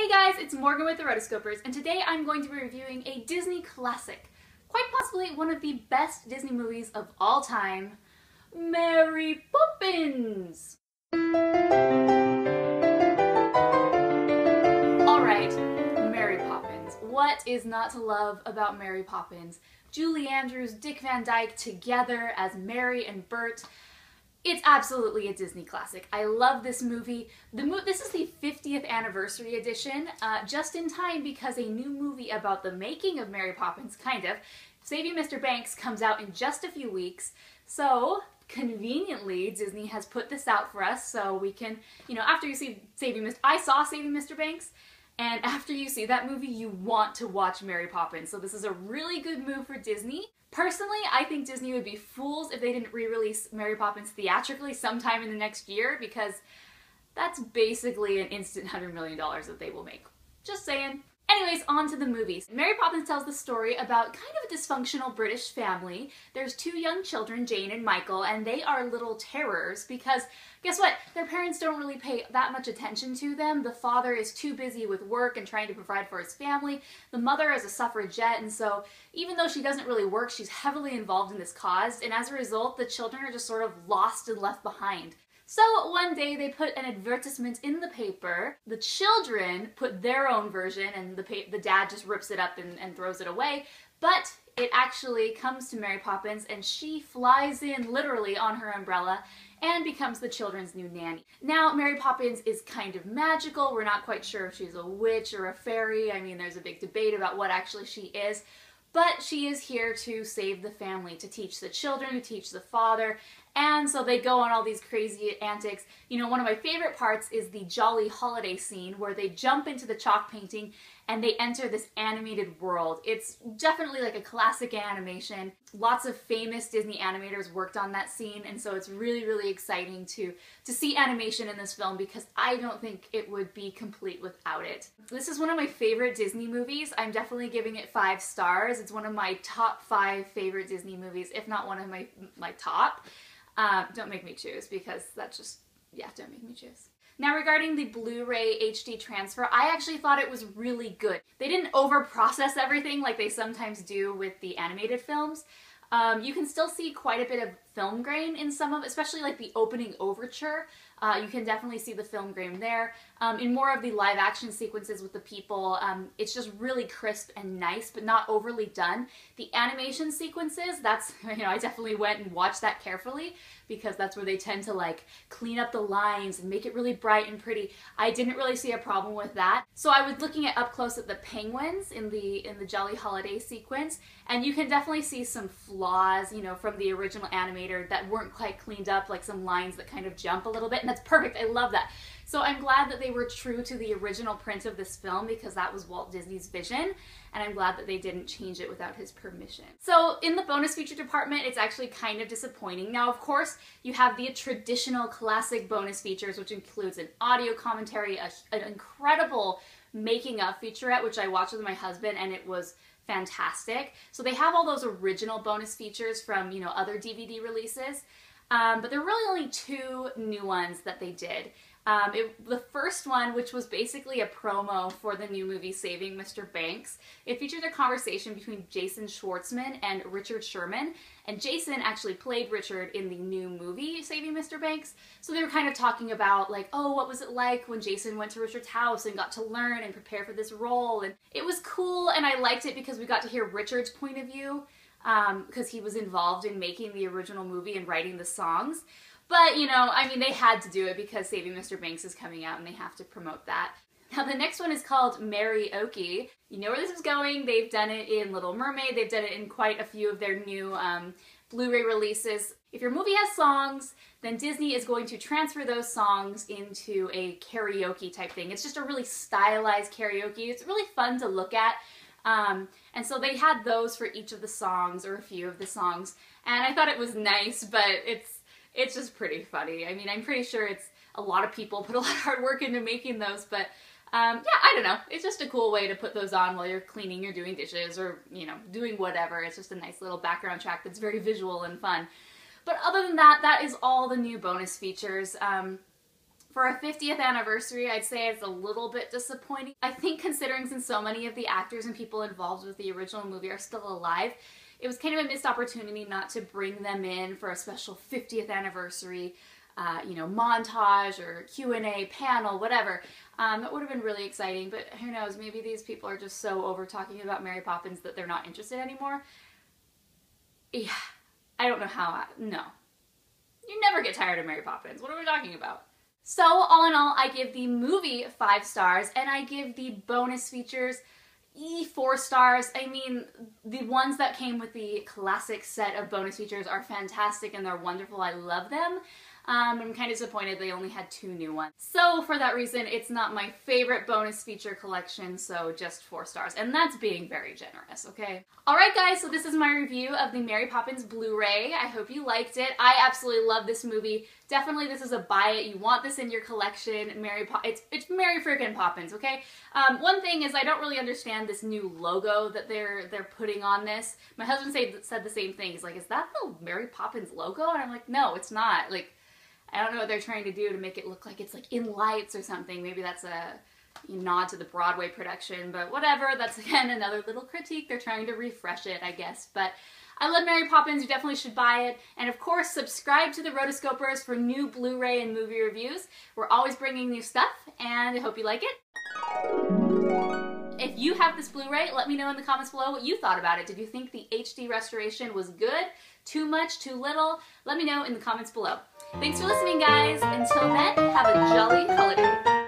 Hey guys, it's Morgan with the Rotoscopers, and today I'm going to be reviewing a Disney classic. Quite possibly one of the best Disney movies of all time, Mary Poppins! Alright, Mary Poppins. What is not to love about Mary Poppins? Julie Andrews, Dick Van Dyke together as Mary and Bert. It's absolutely a Disney classic. I love this movie. This is the 50th Anniversary Edition, just in time because a new movie about the making of Mary Poppins, kind of, Saving Mr. Banks, comes out in just a few weeks. So, conveniently, Disney has put this out for us so we can, after you see I saw Saving Mr. Banks, and after you see that movie, you want to watch Mary Poppins. So this is a really good move for Disney. Personally, I think Disney would be fools if they didn't re-release Mary Poppins theatrically sometime in the next year, because that's basically an instant $100 million that they will make. Just saying. Anyways, on to the movies. Mary Poppins tells the story about kind of a dysfunctional British family. There's two young children, Jane and Michael, and they are little terrors because, guess what? Their parents don't really pay that much attention to them. The father is too busy with work and trying to provide for his family. The mother is a suffragette, and so even though she doesn't really work, she's heavily involved in this cause, and as a result, the children are just sort of lost and left behind. So one day they put an advertisement in the paper. The children put their own version and the dad just rips it up and throws it away. But it actually comes to Mary Poppins and she flies in literally on her umbrella and becomes the children's new nanny. Now, Mary Poppins is kind of magical. We're not quite sure if she's a witch or a fairy. I mean, there's a big debate about what actually she is. But she is here to save the family, to teach the children, to teach the father, and so they go on all these crazy antics. One of my favorite parts is the Jolly Holiday scene where they jump into the chalk painting and they enter this animated world. It's definitely like a classic animation. Lots of famous Disney animators worked on that scene, and so it's really, really exciting to see animation in this film because I don't think it would be complete without it. This is one of my favorite Disney movies. I'm definitely giving it 5 stars. It's one of my top 5 favorite Disney movies, if not one of my top. Don't make me choose because that's just, yeah, don't make me choose. Now regarding the Blu-ray HD transfer, I actually thought it was really good. They didn't over-process everything like they sometimes do with the animated films. You can still see quite a bit of film grain in some of, especially like the opening overture. You can definitely see the film grain there. In more of the live action sequences with the people, it's just really crisp and nice, but not overly done. The animation sequences, that's, I definitely went and watched that carefully because that's where they tend to like clean up the lines and make it really bright and pretty. I didn't really see a problem with that. So I was looking up close at the penguins in the Jolly Holiday sequence, and you can definitely see some flaws, from the original animator that weren't quite cleaned up, like some lines that kind of jump a little bit, and that's perfect. I love that. So I'm glad that they were true to the original print of this film because that was Walt Disney's vision, and I'm glad that they didn't change it without his permission. So in the bonus feature department, it's actually kind of disappointing. Now, of course, you have the traditional classic bonus features, which includes an audio commentary, an incredible making of featurette, which I watched with my husband, and it was fantastic. So they have all those original bonus features from, other DVD releases, but there are really only 2 new ones that they did. The first one, which was basically a promo for the new movie Saving Mr. Banks, it featured a conversation between Jason Schwartzman and Richard Sherman, and Jason actually played Richard in the new movie Saving Mr. Banks, so they were kind of talking about like, oh, what was it like when Jason went to Richard's house and got to learn and prepare for this role, and it was cool, and I liked it because we got to hear Richard's point of view, because he was involved in making the original movie and writing the songs. But, they had to do it because Saving Mr. Banks is coming out and they have to promote that. Now, the next one is called Mary-oki. You know where this is going. They've done it in Little Mermaid. They've done it in quite a few of their new Blu-ray releases. If your movie has songs, then Disney is going to transfer those songs into a karaoke type thing. It's just a really stylized karaoke. It's really fun to look at. And so they had those for each of the songs, or a few of the songs. And I thought it was nice, but it's just pretty funny. I mean, I'm pretty sure it's a lot of people put a lot of hard work into making those, but yeah, I don't know. It's just a cool way to put those on while you're cleaning or doing dishes or, doing whatever. It's just a nice little background track that's very visual and fun. But other than that, that is all the new bonus features. For a 50th anniversary, I'd say it's a little bit disappointing. I think considering since so many of the actors and people involved with the original movie are still alive, it was kind of a missed opportunity not to bring them in for a special 50th anniversary, you know, montage or Q&A panel, whatever. That would have been really exciting, but who knows, maybe these people are just so over talking about Mary Poppins that they're not interested anymore. Yeah, I don't know how, no. You never get tired of Mary Poppins. What are we talking about? So, all in all, I give the movie 5 stars, and I give the bonus features 4 stars. I mean, the ones that came with the classic set of bonus features are fantastic and they're wonderful. I love them. I'm kind of disappointed they only had 2 new ones. So for that reason, it's not my favorite bonus feature collection, so just 4 stars. And that's being very generous, okay? Alright guys, so this is my review of the Mary Poppins Blu-ray. I hope you liked it. I absolutely love this movie. Definitely this is a buy it. You want this in your collection. It's Mary freaking Poppins, okay? One thing is I don't really understand this new logo that they're putting on this. My husband said the same thing. He's like, is that the Mary Poppins logo? And I'm like, no, it's not. Like, I don't know what they're trying to do to make it look like it's like in lights or something. Maybe that's a nod to the Broadway production, but whatever. That's again another little critique. They're trying to refresh it, I guess. But I love Mary Poppins. You definitely should buy it. And of course, subscribe to the Rotoscopers for new Blu-ray and movie reviews. We're always bringing new stuff, and I hope you like it. If you have this Blu-ray, let me know in the comments below what you thought about it. Did you think the HD restoration was good? Too much? Too little? Let me know in the comments below. Thanks for listening, guys. Until then, have a jolly holiday.